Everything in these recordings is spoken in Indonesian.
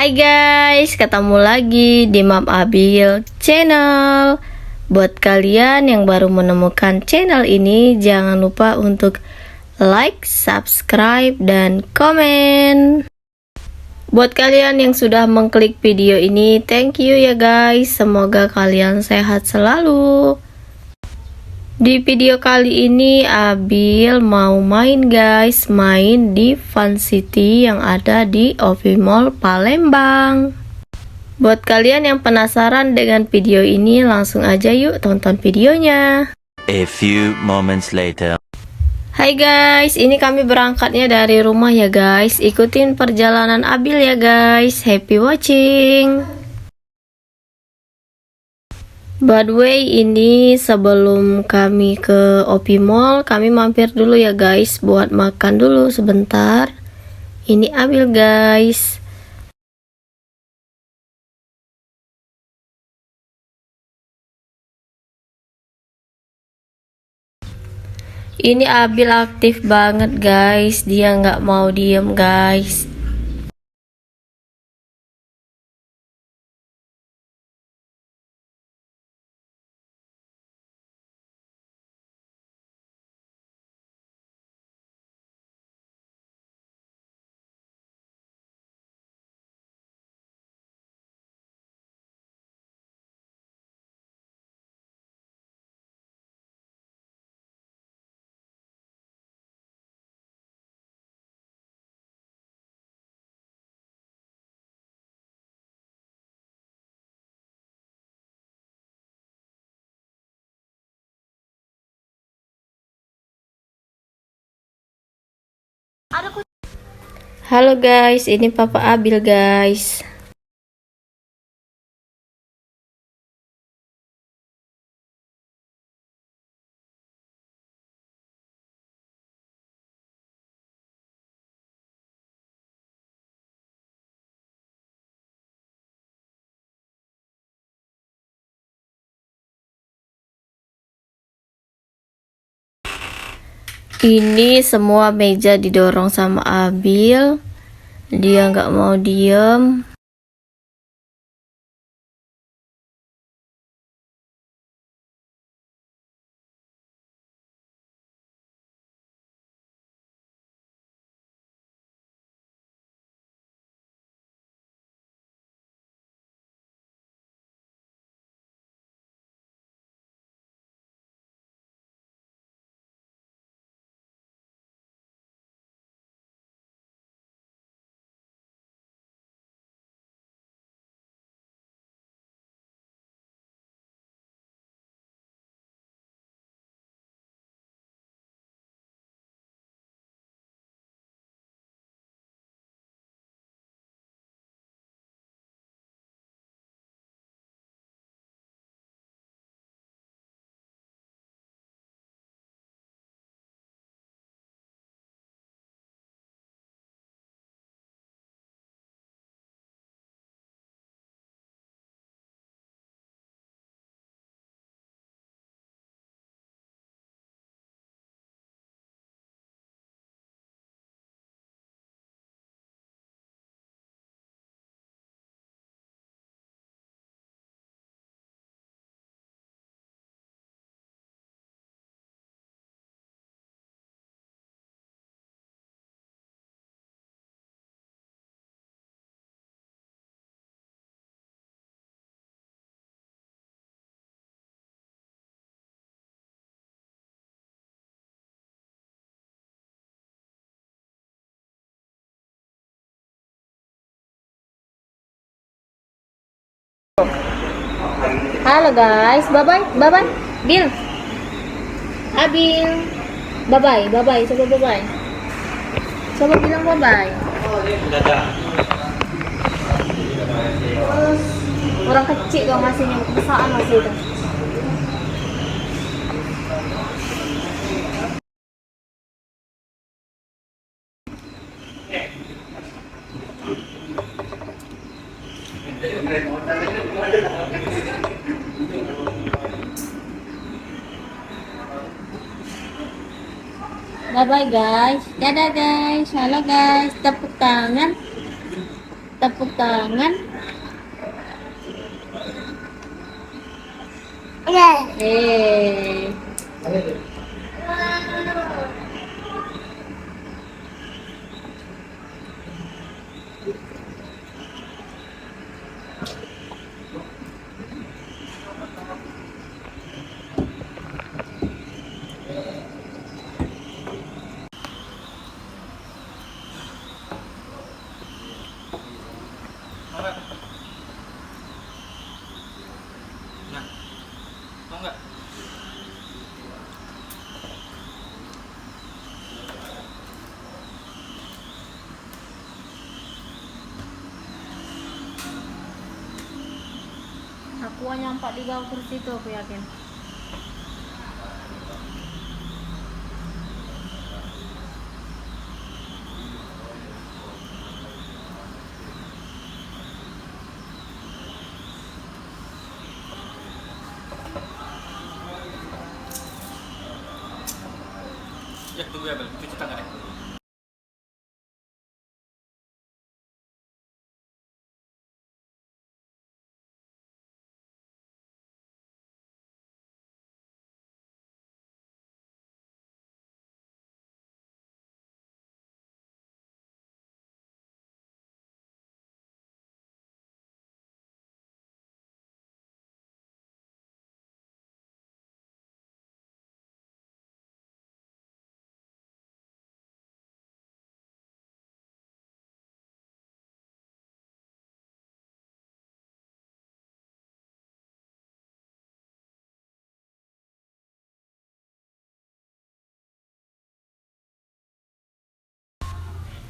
Hai guys, ketemu lagi di Mam Abil Channel. Buat kalian yang baru menemukan channel ini, jangan lupa untuk like, subscribe, dan komen. Buat kalian yang sudah mengklik video ini, thank you ya guys. Semoga kalian sehat selalu. Di video kali ini Abil mau main guys, main di Fun City yang ada di OP Mall Palembang. Buat kalian yang penasaran dengan video ini, langsung aja yuk tonton videonya. A few moments later. Hai guys, ini kami berangkatnya dari rumah ya guys. Ikutin perjalanan Abil ya guys. Happy watching. By the way, ini sebelum kami ke OP Mall, kami mampir dulu ya guys, buat makan dulu sebentar. Ini Abil guys. Ini Abil aktif banget guys, dia nggak mau diem guys. Halo guys, ini Papa Abil guys. Ini semua meja didorong sama Abil. Dia nggak mau diem. Halo guys, bye bye, bye bye, Bil, Abil, bye bye, bye bye, coba bye bye, coba bilang bye bye. Orang kecil kau masih nyamuk besaan masih itu. Bye bye guys, dadah guys, halo guys, tepuk tangan. Tepuk tangan. Eh. Nah, mau nggak? Aku nyampak di bawah kursi itu, aku yakin. Ya, tunggu ya, Bel. Cuci tangan ya.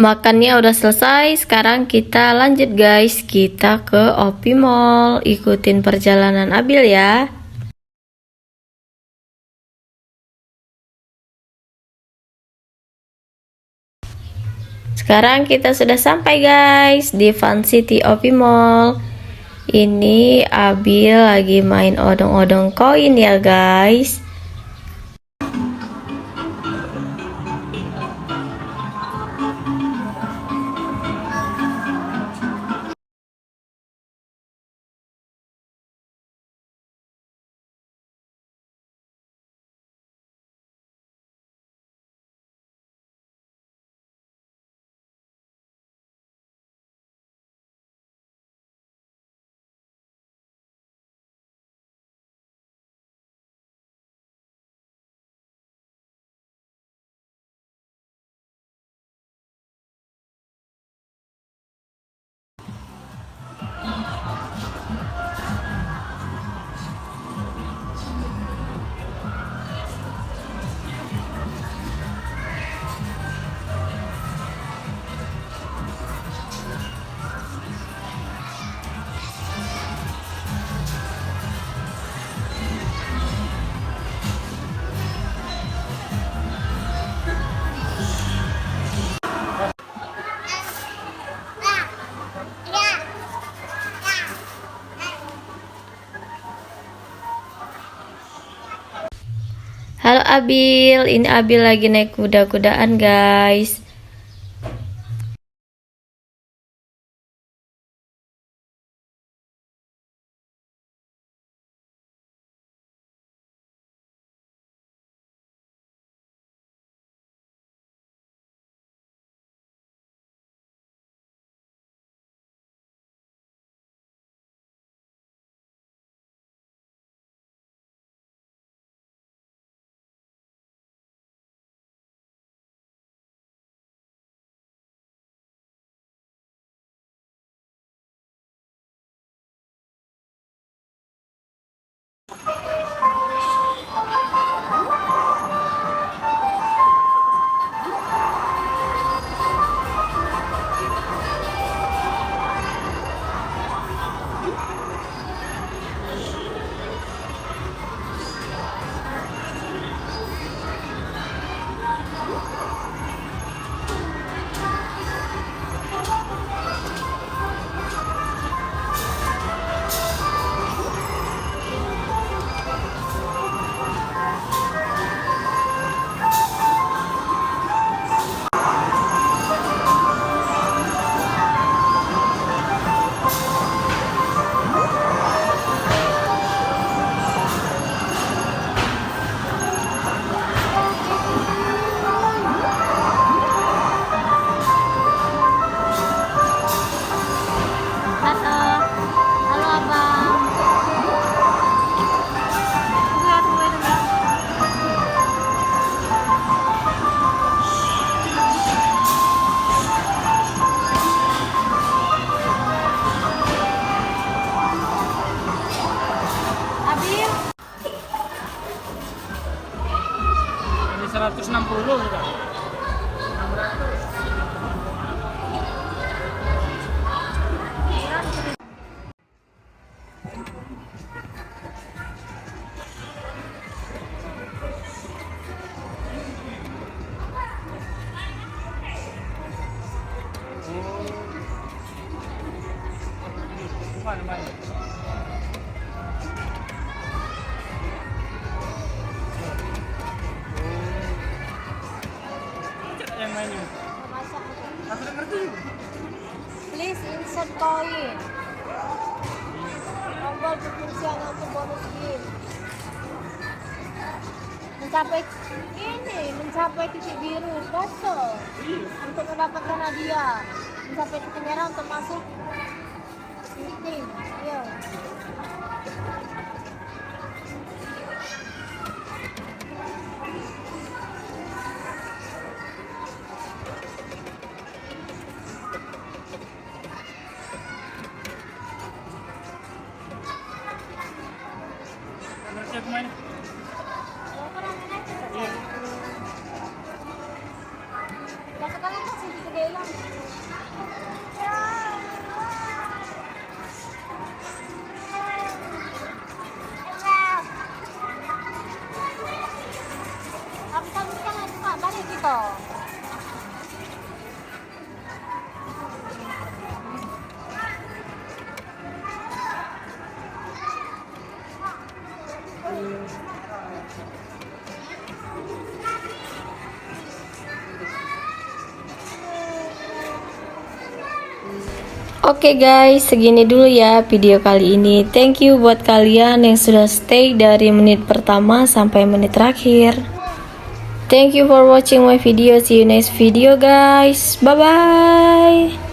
Makannya udah selesai, sekarang kita lanjut guys, kita ke Opi Mall, ikutin perjalanan Abil ya. Sekarang kita sudah sampai guys di Fun City Opi Mall. Ini Abil lagi main odong-odong koin ya guys. Halo Abil, ini Abil lagi naik kuda-kudaan guys. 660 sudah. 600. Lumayan. Yang mainnya. Aku udah ngerti. Please insert coin. Tombol penguncian untuk bonus game. Mencapai titik biru kosong untuk mendapatkan hadiah. Mencapai titik merah untuk masuk meeting. Iya. Ngerti aku main. Sekarang kasih gede lang. Habis ka na ito, balik dito. Oke guys, segini dulu ya video kali ini. Thank you buat kalian yang sudah stay dari menit pertama sampai menit terakhir. Thank you for watching my video. See you next video guys. Bye bye.